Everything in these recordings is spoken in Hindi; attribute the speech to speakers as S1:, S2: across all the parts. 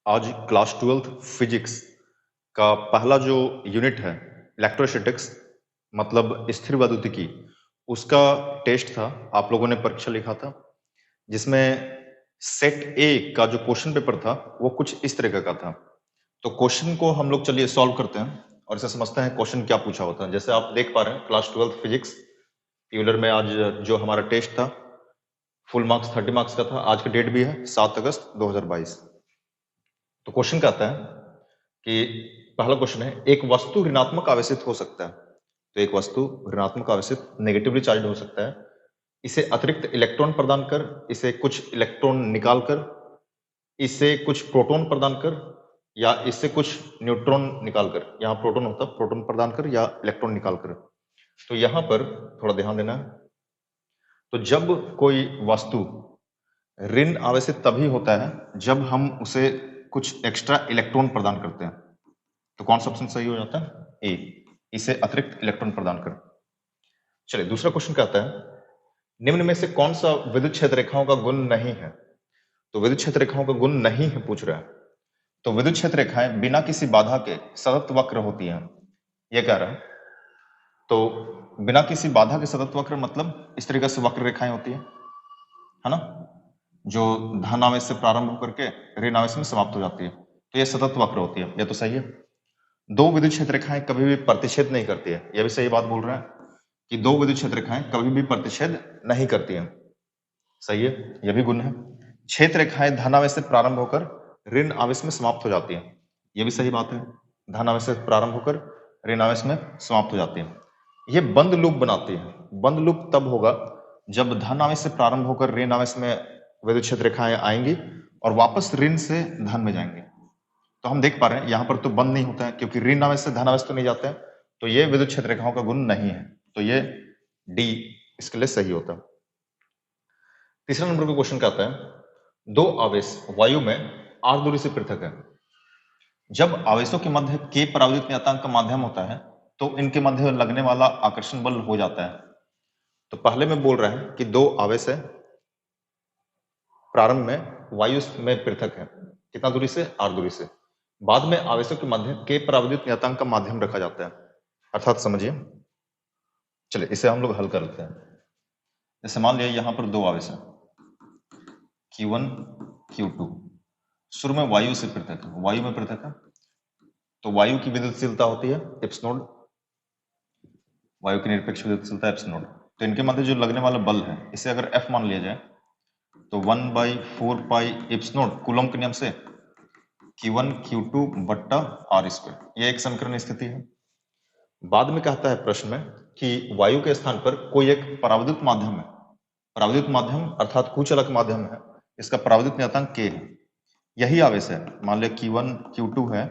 S1: आज क्लास 12th फिजिक्स का पहला जो यूनिट है इलेक्ट्रोस्टैटिक्स मतलब स्थिर वैद्युतिकी उसका टेस्ट था। आप लोगों ने परीक्षा लिखा था जिसमें सेट ए का जो क्वेश्चन पेपर था वो कुछ इस तरह का था। तो क्वेश्चन को हम लोग चलिए सॉल्व करते हैं और इसे समझते हैं क्वेश्चन क्या पूछा होता है। जैसे आप देख पा रहे हैं क्लास 12th फिजिक्स ट्यूलर में आज जो हमारा टेस्ट था फुल मार्क्स 30 मार्क्स का था। आज का डेट भी है 7 अगस्त 2022। तो क्वेश्चन कहता है कि पहला क्वेश्चन है एक वस्तु ऋणात्मक आवेशित हो सकता है। तो एक वस्तु ऋणात्मक आवेशित नेगेटिवली चार्ज हो सकता है। इसे अतिरिक्त इलेक्ट्रॉन प्रदान कर, इसे कुछ इलेक्ट्रॉन निकाल कर, इसे कुछ प्रोटॉन प्रदान कर या इससे कुछ न्यूट्रॉन निकाल कर। यहाँ प्रोटॉन होता है, प्रोटॉन प्रदान कर या इलेक्ट्रॉन निकाल कर। तो यहाँ पर थोड़ा ध्यान देना है। तो जब कोई वस्तु ऋण आवेशित तभी होता है जब हम उसे कुछ एक्स्ट्रा इलेक्ट्रॉन प्रदान करते हैं। तो कौन सा ऑप्शन सही हो जाता है? ए, इसे अतिरिक्त इलेक्ट्रॉन प्रदान कर। चलिए दूसरा क्वेश्चन कहता है निम्न में से कौन सा विद्युत क्षेत्र रेखाओं का गुण नहीं है। तो विद्युत क्षेत्र रेखाओं का गुण नहीं है पूछ रहा है। तो विद्युत क्षेत्र रेखाएं बिना किसी बाधा के सतत वक्र होती हैं, ये कह रहा है। तो बिना किसी बाधा के सतत वक्र मतलब इस तरीके से वक्र रेखाएं होती है ना, जो धन आवेश से प्रारंभ होकर के ऋण आवेश में समाप्त हो जाती है। तो ये सतत वक्र होती है, ये तो सही है। दो विद्युत क्षेत्र रेखाएं कभी भी प्रतिच्छेद नहीं करती है, यह भी सही बात बोल रहा है कि दो विद्युत क्षेत्र रेखाएं कभी भी प्रतिच्छेद नहीं करती हैं, सही है, यह भी गुण है। क्षेत्र रेखाएं धन आवेश से प्रारंभ होकर ऋण आवेश में समाप्त हो जाती हैं, यह भी सही बात है। धन आवेश से प्रारंभ होकर ऋण आवेश में समाप्त हो जाती है। यह बंद लूप बनाती है। बंद लूप तब होगा जब धन आवेश से प्रारंभ होकर ऋण आवेश में विद्युत क्षेत्र रेखाएं आएंगी और वापस ऋण से धन में जाएंगे। तो हम देख पा रहे हैं यहाँ पर तो बंद नहीं होता है क्योंकि ऋण आवेश से धन आवेश तो नहीं जाते हैं। तो ये विद्युत क्षेत्र रेखाओं का गुण नहीं है। तो ये डी इसके लिए सही होता है। तीसरा नंबर का क्वेश्चन कहता है दो आवेश वायु में r दूरी से पृथक है। जब आवेशों के मध्य k परावैद्युत नियतांक का माध्यम होता है तो इनके मध्य लगने वाला आकर्षण बल हो जाता है। तो पहले में बोल रहा है कि दो आवेश है, प्रारंभ में वायु में पृथक है, कितना दूरी से? r दूरी से। बाद में आवेशों के मध्य k परावैद्युत नियतांक का माध्यम रखा जाता है। अर्थात समझिए, चलिए इसे हम लोग हल कर लेते हैं। जैसे मान लिया यहाँ पर दो आवेश है Q1 Q2, शुरू में वायु से पृथक है, वायु में पृथक है। तो वायु की विद्युतशीलता होती है एप्सिलॉन, वायु की निरपेक्ष विद्युतशीलता एप्सिलॉन। तो इनके मध्य जो लगने वाला बल है इसे अगर F मान लिया जाए तो 1/4 पाई एप्सिलॉन कूलम के नियम से Q1 Q2 बट्टा r स्क्वायर, ये एक समीकरण स्थिति है। बाद में कहता है प्रश्न में कि वायु के स्थान पर कोई एक परावैद्युत माध्यम है। परावैद्युत माध्यम अर्थात कुचालक माध्यम है, इसका परावैद्युत नियतांक k है। यही आवेश है, मान लिया Q1 Q2 है,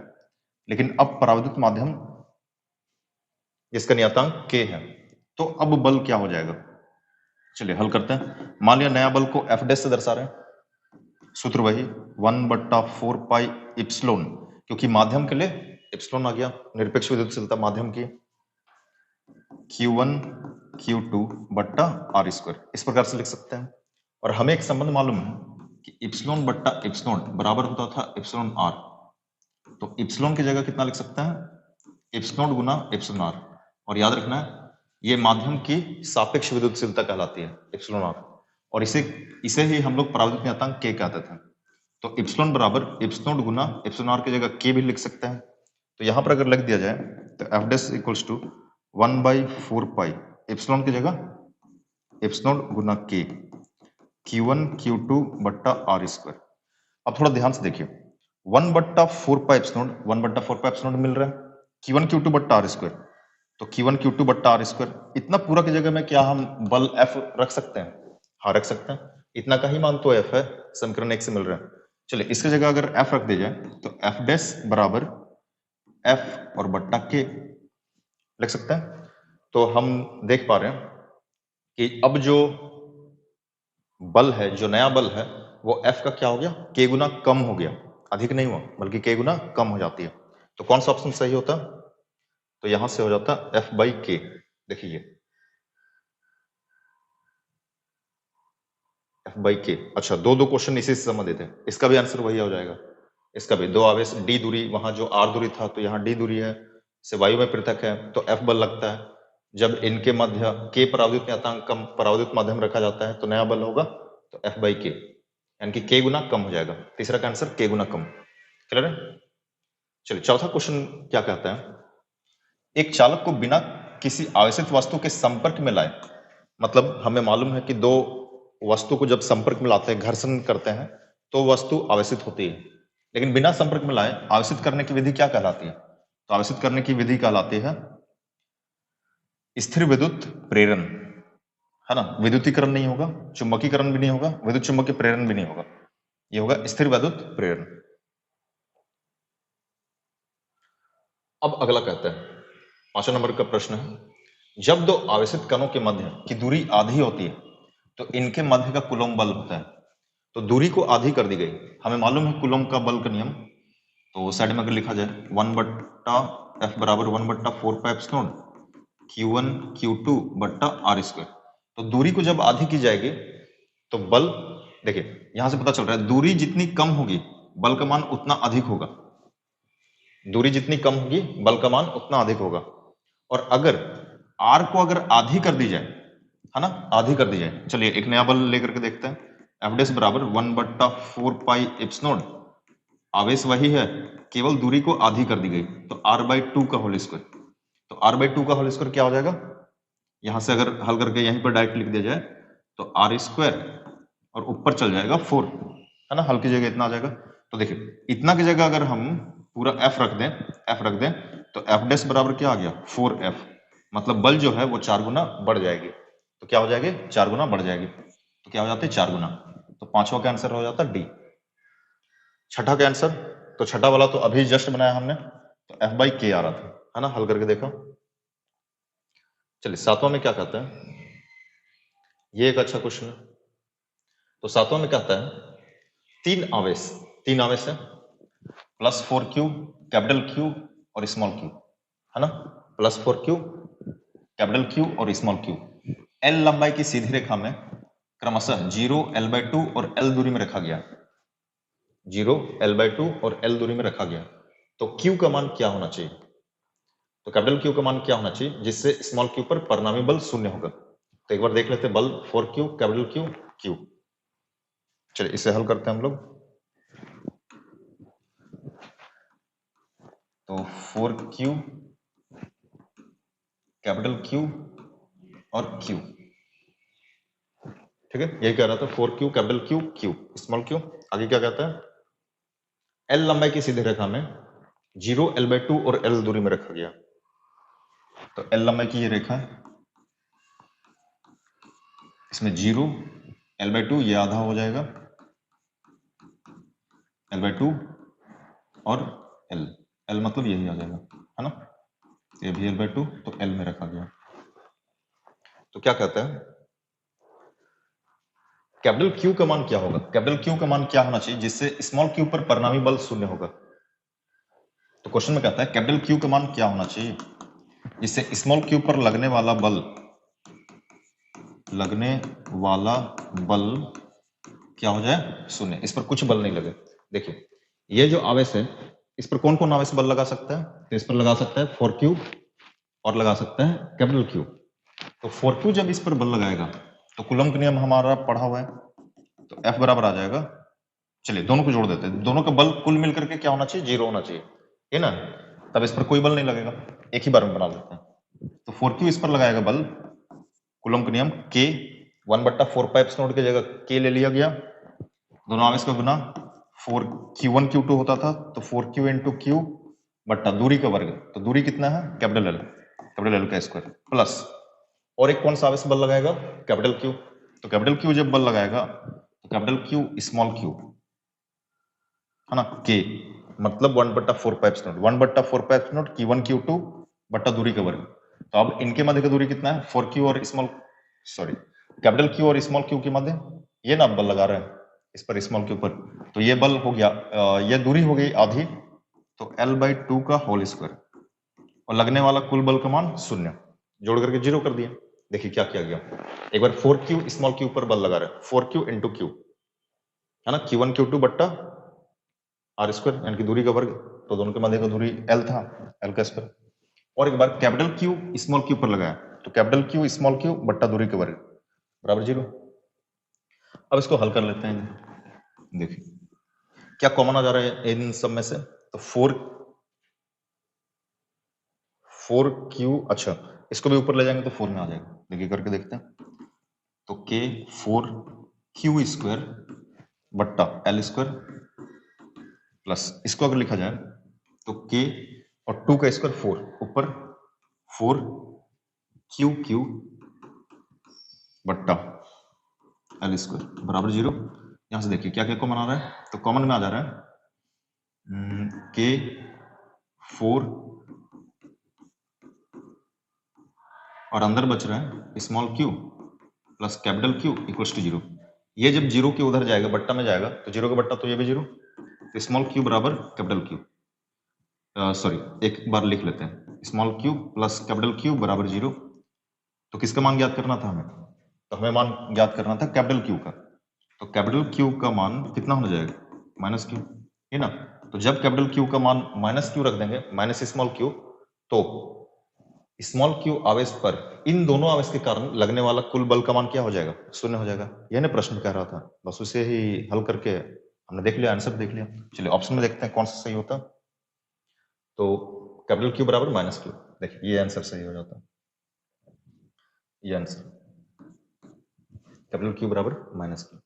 S1: लेकिन अब परावैद्युत माध्यम इसका नियतांक k है। तो अब बल क्या हो जाएगा? चलिए हल करते हैं। मान लिया नया बल को F डैश से दर्शा रहे हैं, सूत्र वही 1/4 पाई इप्सिलॉन, क्योंकि माध्यम के लिए इप्सिलॉन आ गया, निरपेक्ष विद्युतशीलता माध्यम की, Q1 Q2 बट्टा r स्क्वायर, इस प्रकार से लिख सकते हैं। और हमें एक संबंध मालूम है कि इप्सिलॉन बट्टा इप्सिलॉन बराबर होता था इप्सिलॉन r। तो इप्सिलॉन की जगह कितना लिख सकते हैं? इप्सिलॉन गुना इप्सिलॉन r। और याद रखना है ये माध्यम की सापेक्ष विद्युतशीलता कहलाती है इप्सिलॉन r, और इसे ही हम लोग परावैद्युत नियतांक k कहते थे। तो इप्सिलॉन बराबर इप्सिलॉन गुना इप्सिलॉन r की जगह k भी लिख सकते हैं। तो यहाँ पर अगर लिख दिया जाए तो F dash equals to 1/4 pi epsilon की जगह इप्सिलॉन गुना k Q1 Q2 बट्टा r स्क्वायर। अब थोड़ा ध्यान से देखिए, 1/4 पाई इप्सिलॉन 1/4 पाई इप्सिलॉन मिल रहा है, Q1 Q2 बट्टा r स्क्वायर। तो Q1 Q2 बट्टा r स्क्वायर, इतना पूरा की जगह में क्या हम बल F रख सकते हैं? हाँ रख सकते हैं, इतना का ही मान तो F है, समीकरण 1 से मिल रहा है। चलिए इसकी जगह अगर F रख दिया जाए तो F डैश बराबर F और बट्टा K लिख सकते हैं। तो हम देख पा रहे हैं कि अब जो बल है, जो नया बल है, वो F का क्या हो गया? K गुना कम हो गया, अधिक नहीं हुआ बल्कि K गुना कम हो जाती है। तो कौन सा ऑप्शन सही होता? तो यहां से हो जाता F/K। देखिए F/K। अच्छा, दो क्वेश्चन इसी से संबंधित है, इसका भी आंसर वही हो जाएगा। इसका भी दो आवेश डी दूरी, वहां जो आर दूरी था तो यहाँ डी दूरी है, से वायु में पृथक है, तो एफ बल लगता है। जब इनके मध्य के परावैद्युत नियतांक कम परावैद्युत माध्यम रखा जाता है तो नया बल होगा तो एफ बाई के, यानी कि के गुना कम हो जाएगा। तीसरा का आंसर के गुना कम। क्लियर है? चलिए चौथा क्वेश्चन क्या कहता है, एक चालक को बिना किसी आवेशित वस्तु के संपर्क में लाए, मतलब हमें मालूम है कि दो वस्तु को जब संपर्क में लाते हैं, घर्षण करते हैं, तो वस्तु आवेशित होती है, लेकिन बिना संपर्क में लाए आवेशित करने की विधि क्या कहलाती है? तो आवेशित करने की विधि कहलाती है स्थिर विद्युत प्रेरण, है ना। विद्युतीकरण नहीं होगा, चुंबकीकरण भी नहीं होगा, विद्युत चुंबकीय प्रेरण भी नहीं होगा, ये होगा स्थिर विद्युत प्रेरण। अब अगला कहता है, 5वां नंबर का प्रश्न है, जब दो आवेशित कणों के मध्य की दूरी आधी होती है तो इनके मध्य का कूलॉम बल होता है। तो दूरी को आधी कर दी गई, हमें मालूम है कूलॉम का बल का नियम, तो साइड में अगर लिखा जाए 1/F बराबर 1/4πε Q1 Q2 बट्टा R स्क्वायर। तो दूरी को जब आधी की जाएगी तो बल, देखिए यहां से पता चल रहा है दूरी जितनी कम होगी बल का मान उतना अधिक होगा, दूरी जितनी कम होगी बल का मान उतना अधिक होगा। और अगर R को अगर आधी कर दी जाए, है ना, आधी कर दी जाए, चलिए एक नया बल लेकर के देखते हैं। F डैश बराबर 1/4πε, आवेश वही है, केवल दूरी को आधी कर दी गई, तो R/2 का होल स्क्वायर। तो R/2 का होल स्क्वायर क्या हो जाएगा, यहां से अगर हल करके यहीं पर डायरेक्ट लिख दिया जाए तो R स्क्वायर और ऊपर चल जाएगा 4, है ना, हल की जगह इतना आ जाएगा। तो देखिए इतना की जगह अगर हम पूरा F रख दें तो F डैश बराबर क्या आ गया 4F, मतलब बल जो है वो 4 गुना बढ़ जाएगी। तो क्या हो जाएगी, 4 गुना बढ़ जाएगी, तो क्या हो जाते हैं 4 गुना। तो 5वां का आंसर हो जाता डी। छठा का आंसर, तो छठा वाला तो अभी जस्ट बनाया हमने, तो F बाई के आ रहा था, है ना, हल करके देखो। चलिए 7वां में क्या कहता है, ये एक अच्छा क्वेश्चन है। तो 7वां में कहता है तीन आवेश है, +4Q, कैपिटल Q और स्मॉल q, है ना, +4Q, कैपिटल Q और स्मॉल q, L लंबाई की सीधी रेखा में क्रमशः 0, L/2 और L दूरी में रखा गया, 0, L/2 और L दूरी में रखा गया। तो Q का मान क्या होना चाहिए, तो कैपिटल Q का मान क्या होना चाहिए जिससे स्मॉल q पर परिणामी बल शून्य होगा। तो एक बार देख लेते हैं, बल 4Q, कैपिटल Q, Q। चलिए इसे हल करते हैं हम लोग। तो 4Q, कैपिटल Q और Q, ठीक है, यही कह रहा था, 4Q, capital Q, Q, small q। आगे क्या कहता है, L लंबाई की सीधी रेखा में 0, L/2 और L दूरी में रखा गया। तो L लंबाई की ये रेखा है, इसमें 0, L/2 ये आधा हो जाएगा, L/2 और L मतलब यही आ जाएगा, है ना, ये भी L/2, तो L में रखा गया। तो क्या कहता है, कैपिटल Q का मान क्या होगा, कैपिटल Q का मान क्या होना चाहिए जिससे स्मॉल q पर परिणामी बल शून्य होगा। तो क्वेश्चन में कहता है कैपिटल Q का मान क्या होना चाहिए जिससे स्मॉल q पर लगने वाला बल क्या हो जाए, शून्य, इस पर कुछ बल नहीं लगे। देखिए ये जो आवेश है इस पर कौन कौन आवेश बल लगा सकता है, तो इस पर लगा सकता है 4Q और लगा सकता है कैपिटल Q। तो 4Q जब इस पर बल लगाएगा तो कूलम का नियम हमारा पढ़ा हुआ है, तो F बराबर आ जाएगा, चलिए दोनों को जोड़ देते हैं, दोनों का बल कुल मिलकर के क्या होना चाहिए, 0 होना चाहिए, है ना, तब इस पर कोई बल नहीं लगेगा, एक ही बार में बना लेते हैं। तो 4Q इस पर लगाएगा बल, कूलम का नियम K 1/4πε की जगह K ले लिया गया, दोनों आवेश का गुना 4Q1 Q2 होता था, तो 4Q इंटू Q बट्टा दूरी का वर्ग, तो दूरी कितना है कैपिटल L का स्क्वायर, प्लस और एक कौन सा आवेश बल लगाएगा, कैपिटल Q। तो कैपिटल Q जब बल लगाएगा तो कैपिटल Q स्मॉल q, है ना, K मतलब 1/4πε Q1 Q2 बट्टा दूरी का वर्ग। तो अब इनके मध्य का दूरी कितना है, 4Q और कैपिटल Q और स्मॉल q के मध्य ये ना बल लगा रहे हैं इस पर स्मॉल q पर, तो ये बल हो गया, ये दूरी हो गई आधी, तो L/2 का होल स्क्वायर और लगने वाला कुल बल का मान 0, जोड़ करके 0 कर दिया। देखिए क्या किया गया, एक बार 4Q स्मॉल q पर बल लगा रहे हैं, 4Q इंटू Q, है ना, Q1 Q2 बट्टा आर स्क्वायर यानी कि दूरी का वर्ग, तो दोनों के मध्य का दूरी एल था, एल का स्क्वायर। और एक बार कैपिटल क्यू स्मॉल क्यू पर लगाया, तो कैपिटल क्यू स्मॉल क्यू बट्टा दूरी का वर्ग बराबर 0। अब इसको हल कर लेते हैं। देखिए क्या कॉमन आ जा रहा है इन सब में से, तो 4Q, अच्छा इसको भी ऊपर ले जाएंगे तो 4 में आ जाएगा। देखिए करके देखते हैं, तो K 4Q स्क्वायर बट्टा L स्क्वायर प्लस इसको अगर लिखा जाए तो K और 2 का स्क्वायर 4 ऊपर 4QQ बट्टा L स्क्वायर बराबर 0। यहां से देखिए क्या क्या कॉमन आ रहा है, तो कॉमन में आ जा रहा है K 4 और अंदर बच रहा है small q plus capital Q equals to 0। ये जब 0 के उधर जाएगा बट्टा में जाएगा तो 0 का बट्टा तो ये भी 0, तो स्मॉल q बराबर कैपिटल Q, सॉरी एक बार लिख लेते हैं, small q plus capital Q बराबर 0। तो किसका मान ज्ञात करना था हमें, तो हमें मान ज्ञात करना था कैपिटल Q का। तो कैपिटल Q का मान कितना होना जाएगा, माइनस Q, है ना। तो जब कैपिटल Q का मान माइनस Q रख देंगे, माइनस स्मॉल q, तो स्मॉल q आवेश पर इन दोनों आवेश के कारण लगने वाला कुल बल का मान क्या हो जाएगा, 0 हो जाएगा। यह ना प्रश्न कह रहा था, बस उसे ही हल करके हमने देख लिया, आंसर देख लिया। चलिए ऑप्शन में देखते हैं कौन सा सही होता, तो कैपिटल Q बराबर माइनस Q, देखिए ये आंसर सही हो जाता, ये आंसर कैपिटल Q बराबर माइनस Q।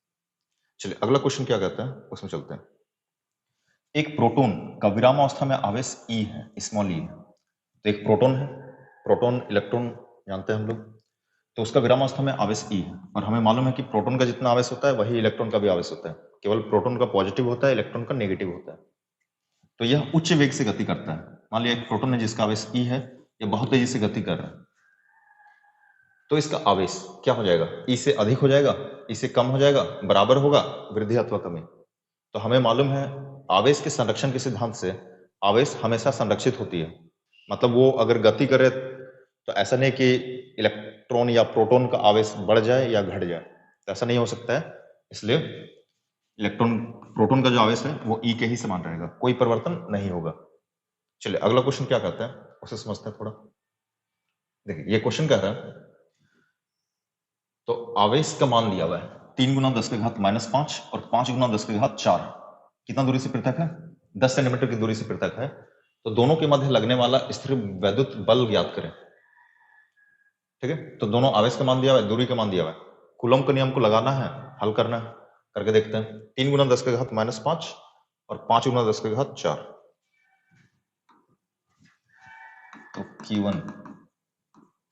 S1: चलिए अगला क्वेश्चन क्या कहता है उसमें चलते हैं। एक प्रोटॉन का विरामावस्था में आवेश E है, स्मॉल e है। तो एक प्रोटॉन है, प्रोटॉन इलेक्ट्रॉन जानते हैं हम लोग, तो उसका विरामावस्था में आवेश E है, और हमें मालूम है कि प्रोटॉन का जितना आवेश होता है वही इलेक्ट्रॉन का भी आवेश होता है, केवल प्रोटॉन का पॉजिटिव होता है, इलेक्ट्रॉन का नेगेटिव होता है। तो यह उच्च वेग से गति करता है। मान लिया एक प्रोटॉन है जिसका आवेश E है, यह बहुत तेजी से गति कर रहा है, तो इसका आवेश क्या हो जाएगा, E से अधिक हो जाएगा, E से कम हो जाएगा, बराबर होगा, वृद्धि अथवा कमी। तो हमें मालूम है आवेश के संरक्षण के सिद्धांत से आवेश हमेशा संरक्षित होती है। मतलब वो अगर गति करे तो ऐसा नहीं कि इलेक्ट्रॉन या प्रोटॉन का आवेश बढ़ जाए या घट जाए, तो ऐसा नहीं हो सकता है। इसलिए इलेक्ट्रॉन प्रोटॉन का जो आवेश है वो E के ही समान रहेगा, कोई परिवर्तन नहीं होगा। चलिए अगला क्वेश्चन क्या कहता है उसे समझते हैं थोड़ा। देखिए ये क्वेश्चन कह रहा है, तो आवेश का मान दिया हुआ है 3 गुना 10 के घात -5 और 5 गुना 10 के घात 4, कितना दूरी से पृथक है, 10 सेंटीमीटर की दूरी से पृथक है। तो दोनों के मध्य लगने वाला स्थिर वैद्युत बल ज्ञात करें। ठीक है, तो दोनों आवेश का मान दिया हुआ है, दूरी का मान दिया हुआ है, कूलम के नियम को लगाना है, हल करना है, करके देखते हैं। 3 गुना 10 के घात -5 और 5 गुना 10 के घात 4, तो Q1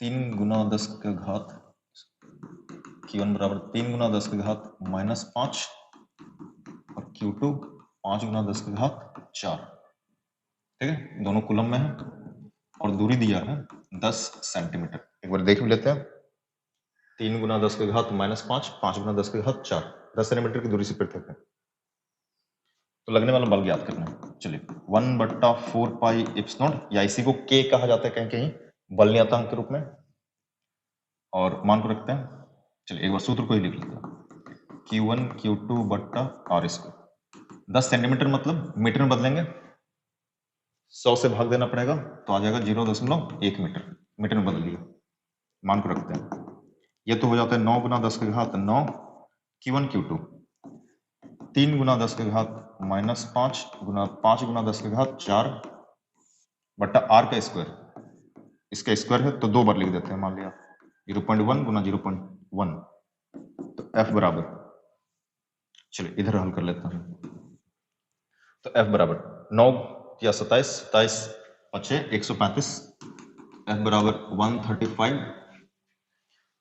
S1: 3 गुना 10 के घात Q1 बराबर 3 गुना 10 के घात -5 और Q2 5 गुना 10 के घात 4। ठीक है, दोनों कूलम में है और दूरी दिया है 10 सेंटीमीटर। एक बार देख लेते हैं, 3 गुना 10 के घात -5, 5 गुना 10 के घात 4, 10 सेंटीमीटर की दूरी से पृथक है, तो लगने वाला बल ज्ञात करना है। चलिए 1/4 पाई एप्सिलॉन, या इसी को K कहा जाता है कहीं कहीं बल नियतांक के रूप में, और मान को रखते हैं। चलिए एक बार सूत्र को ही लिख लेते हैं, Q1 Q2 बट्टा R स्क्वायर। 10 सेंटीमीटर मतलब मीटर में बदलेंगे, 100 से भाग देना पड़ेगा तो आ जाएगा 0.1 मीटर, मीटर में बदल लिया, मान को रखते हैं। ये तो हो जाता है 9 गुना 10 के घात 9 Q1 Q2, 3 गुना 10 के घात -5 गुना 5 गुना 10 के घात 4 बट्टा R का स्क्वायर, इसका स्क्वायर है तो 2 बार लिख देते हैं, मान लिया 0.1 गुना 0.1, तो F बराबर, चलिए इधर हल कर लेते हैं। तो F बराबर 9 या 27, 27 5 135, F बराबर 135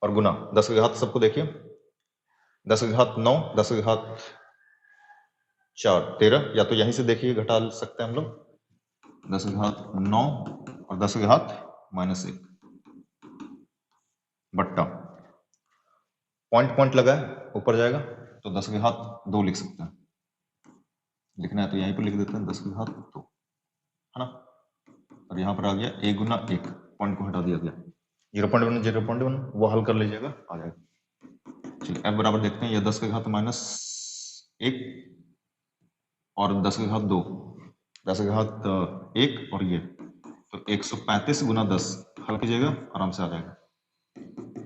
S1: और गुना 10 के घात, सबको देखिए 10 के घात 9, 10 के घात 4 13, या तो यहीं से देखिए घटा सकते हैं हम लोग, 10 के घात 9 और 10 के घात -1 बट्टा पॉइंट पॉइंट लगा है ऊपर जाएगा तो 10 के घात 2 लिख सकते हैं, लिखना है तो यहीं पर लिख देते हैं 10 के घात 2, है ना। और यहाँ पर आ गया 1 गुना 1, पॉइंट को हटा दिया गया, 0.1 0.1 वो हल कर लीजिएगा, आ जाएगा। चलिए F बराबर देखते हैं, यह 10 के घात -1 और 10 की घात 2, 10 की घात 1 और ये, तो 135 गुना 10 हल कीजिएगा, आराम से आ जाएगा।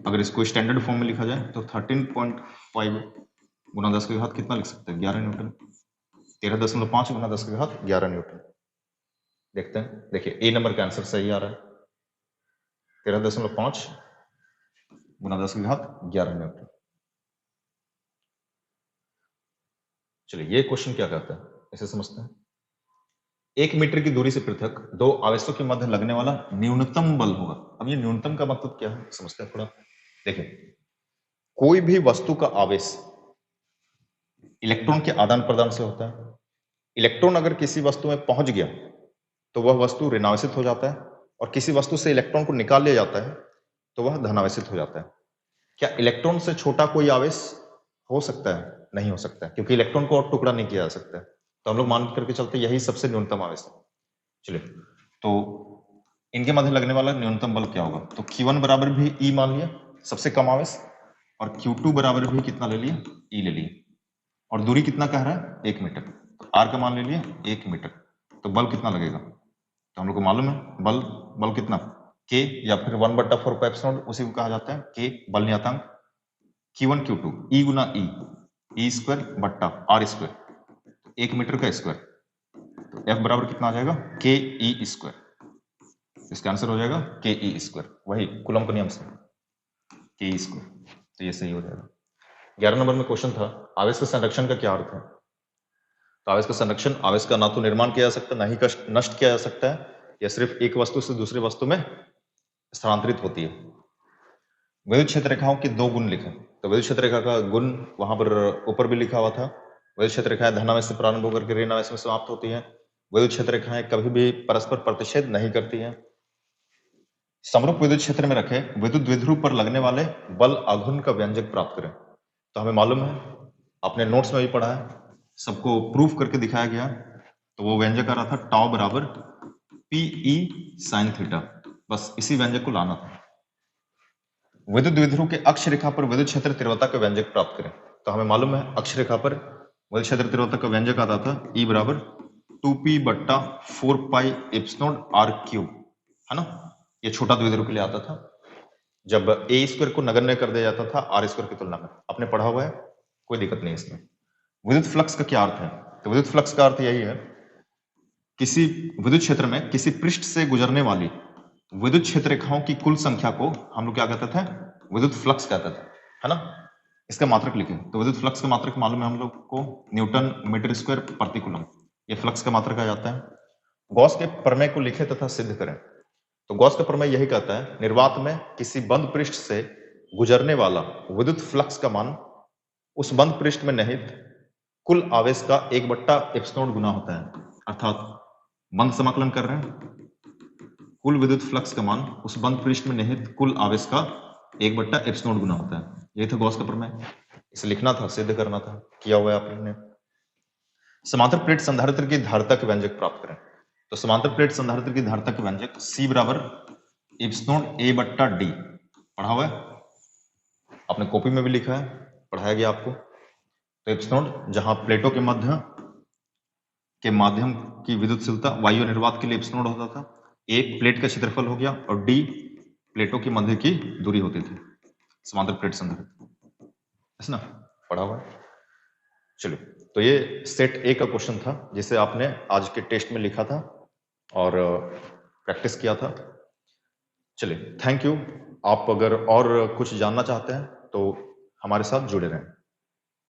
S1: अगर इसको स्टैंडर्ड फॉर्म में लिखा जाए तो 13.5 गुना 10 की घात कितना लिख सकते हैं, 11 न्यूटन। 13.5 गुना 10 की घात 11 न्यूटन। देखते हैं, देखिए ए नंबर का आंसर सही आ रहा है, 13.5 गुना 10 की घात 11 न्यूटन। चलिए ये क्वेश्चन क्या कहता है इसे समझते हैं। 1 मीटर की दूरी से पृथक दो आवेशों के मध्य लगने वाला न्यूनतम बल होगा। अब ये न्यूनतम का मतलब क्या है समझते हैं थोड़ा। देखिए, कोई भी वस्तु का आवेश इलेक्ट्रॉन के आदान प्रदान से होता है। इलेक्ट्रॉन अगर किसी वस्तु में पहुंच गया तो वह वस्तु ऋणावेशित हो जाता है, और किसी वस्तु से इलेक्ट्रॉन को निकाल लिया जाता है तो वह धनावेशित हो जाता है। क्या इलेक्ट्रॉन से छोटा कोई आवेश हो सकता है? नहीं हो सकता है, क्योंकि इलेक्ट्रॉन को और टुकड़ा नहीं किया जा सकता है। तो हम लोग मान करके चलते यही सबसे न्यूनतम आवेश है। चलिए, तो इनके मध्य लगने वाला न्यूनतम बल क्या होगा, तो Q1 बराबर भी E मान लिया, सबसे कम आवेश, और Q2 बराबर भी कितना ले लिया, E ले लिया, और दूरी कितना कह रहा है 1 मीटर, तो R का मान ले लिया 1 मीटर, तो बल कितना लगेगा, तो हम लोग को मालूम है बल कितना, K या फिर 1/4 का एप्सिलॉन, उसी को कहा जाता है K बल नियतांक। Q1 Q2 E गुना E स्क्वायर बट्टा R स्क्वायर, 1 मीटर का स्क्वायर, तो F बराबर कितना आ जाएगा, के ई स्क्वायर। इसका आंसर हो जाएगा के ई स्क्वायर, वही कूलम के नियम से के ई स्क्वायर, तो ये सही हो जाएगा। 11 नंबर में क्वेश्चन था आवेश के संरक्षण का क्या अर्थ है। तो आवेश का संरक्षण, आवेश का ना तो निर्माण किया जा सकता, ना ही नष्ट किया जा सकता है, यह सिर्फ एक वस्तु से दूसरी वस्तु में स्थानांतरित होती है। विद्युत क्षेत्र रेखाओं के दो गुण लिखें। तो विद्युत क्षेत्र रेखा का गुण वहां पर ऊपर भी लिखा हुआ था। विद्युत क्षेत्र रेखाएं धनावेश से प्रारंभ होकर के ऋण आवेश में समाप्त होती है। विद्युत क्षेत्र रेखाएं कभी भी परस्पर प्रतिच्छेद नहीं करती हैं। समरूप विद्युत क्षेत्र में रखे विद्युत द्विध्रुव पर लगने वाले बल आघूर्ण का व्यंजक प्राप्त करें। तो हमें मालूम है, अपने नोट्स में भी पढ़ा है, सबको प्रूफ करके दिखाया गया, तो वो व्यंजक आ रहा था टाउ बराबर पीई साइन थीटा, बस इसी व्यंजक को लाना था। विद्युत द्विध्रुव के अक्ष रेखा पर विद्युत क्षेत्र तीव्रता का व्यंजक प्राप्त करें। तो हमें मालूम है अक्ष रेखा पर विद्युत क्षेत्र तीव्रता का व्यंजक आता था E बराबर 2p/4 pi epsilon r cube, है ना। ये छोटा द्विध्रुव के लिए आता था, जब a स्क्वायर को नगण्य कर दिया जाता था r स्क्वायर की तुलना में। आपने पढ़ा हुआ है, कोई दिक्कत नहीं इसमें। विद्युत फ्लक्स का क्या अर्थ है, तो विद्युत फ्लक्स का अर्थ यही है, किसी विद्युत क्षेत्र में किसी पृष्ठ से गुजरने वाली विद्युत क्षेत्र रेखाओं की कुल संख्या को हम लोग क्या कहते थे, विद्युत फ्लक्स कहते थे, है ना। इसका मात्रक लिखें, तो विद्युत फ्लक्स का मात्रक मालूम है हम लोग को, न्यूटन मीटर स्क्वायर प्रति कूलम, ये फ्लक्स का मात्रक आ जाता है। गॉस के प्रमेय को लिखें तथा सिद्ध करें। तो गॉस का प्रमेय यही कहता है, निर्वात में किसी बंद पृष्ठ से गुजरने वाला विद्युत फ्लक्स का मान उस बंद पृष्ठ में निहित कुल आवेश का 1/ε गुना होता है। अर्थात बंद समाकलन कर रहे हैं, कुल विद्युत फ्लक्स का मान उस बंद पृष्ठ में निहित कुल आवेश का 1/ε गुना होता है। यही था गॉस का प्रमेय, इसे लिखना था, सिद्ध करना था, किया हुआ है आपने। समांतर प्लेट संधारित्र की धारिता के व्यंजक प्राप्त करें। तो समांतर प्लेट संधारित्र की धारिता के व्यंजक C बराबर एप्सिलॉन A/d पढ़ा हुआ है, आपने कॉपी में भी लिखा है, पढ़ाया गया आपको। तो एप्सिलॉन जहां प्लेटों के माध्यम की विद्युतशीलता वायु निर्वात के लिए एप्सिलॉन होता था, एक प्लेट का क्षेत्रफल हो गया, और d प्लेटों के मध्य की दूरी होती थी, समांतर प्लेट संधारित्र, है ना, पढ़ा हुआ है। चलिए, तो ये सेट ए का क्वेश्चन था जिसे आपने आज के टेस्ट में लिखा था और प्रैक्टिस किया था। चलिए, थैंक यू। आप अगर और कुछ जानना चाहते हैं तो हमारे साथ जुड़े रहें।